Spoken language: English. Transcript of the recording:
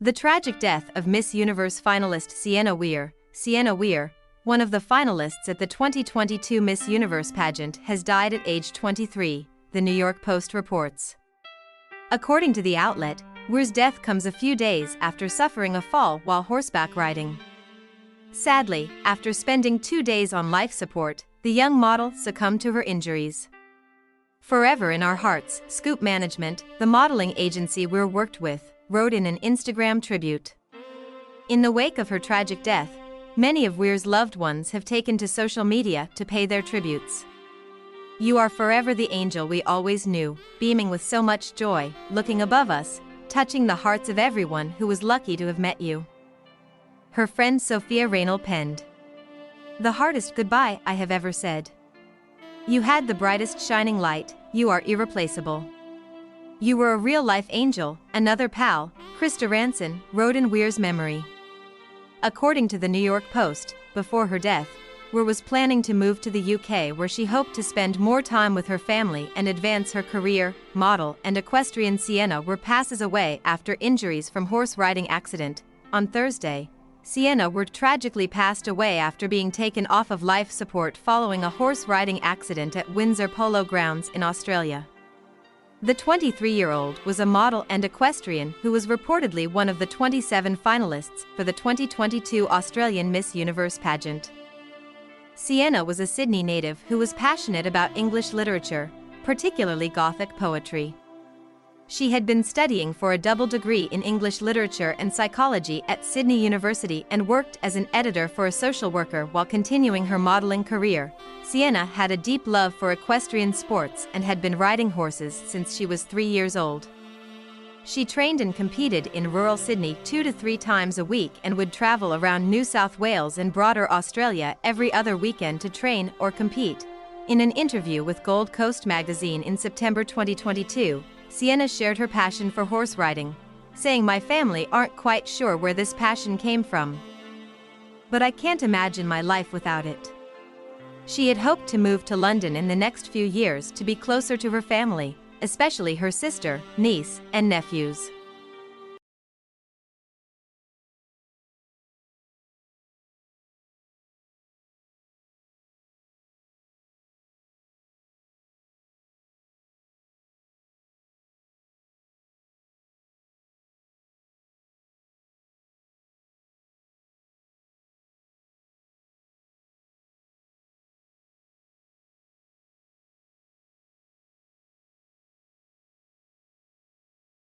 The tragic death of Miss Universe finalist Sienna Weir, one of the finalists at the 2022 Miss Universe pageant, has died at age 23, the New York Post reports. According to the outlet, Weir's death comes a few days after suffering a fall while horseback riding. Sadly, after spending 2 days on life support, the young model succumbed to her injuries. Forever in our hearts, Scoop Management, the modeling agency Weir worked with, wrote in an Instagram tribute. In the wake of her tragic death, many of Weir's loved ones have taken to social media to pay their tributes. "You are forever the angel we always knew, beaming with so much joy, looking above us, touching the hearts of everyone who was lucky to have met you." Her friend Sophia Reynolds penned, "The hardest goodbye I have ever said. You had the brightest shining light, you are irreplaceable. You were a real-life angel," another pal, Krista Ranson, wrote in Weir's memory. According to the New York Post, before her death, Weir was planning to move to the UK, where she hoped to spend more time with her family and advance her career. Model and equestrian Sienna Weir passes away after injuries from horse riding accident. On Thursday, Sienna Weir tragically passed away after being taken off of life support following a horse riding accident at Windsor Polo Grounds in Australia. The 23-year-old was a model and equestrian who was reportedly one of the 27 finalists for the 2022 Australian Miss Universe pageant. Sienna was a Sydney native who was passionate about English literature, particularly Gothic poetry. She had been studying for a double degree in English literature and psychology at Sydney University and worked as an editor for a social worker while continuing her modeling career. Sienna had a deep love for equestrian sports and had been riding horses since she was 3 years old. She trained and competed in rural Sydney 2 to 3 times a week and would travel around New South Wales and broader Australia every other weekend to train or compete. In an interview with Gold Coast magazine in September 2022, Sienna shared her passion for horse riding, saying, "My family aren't quite sure where this passion came from, but I can't imagine my life without it." She had hoped to move to London in the next few years to be closer to her family, especially her sister, niece, and nephews.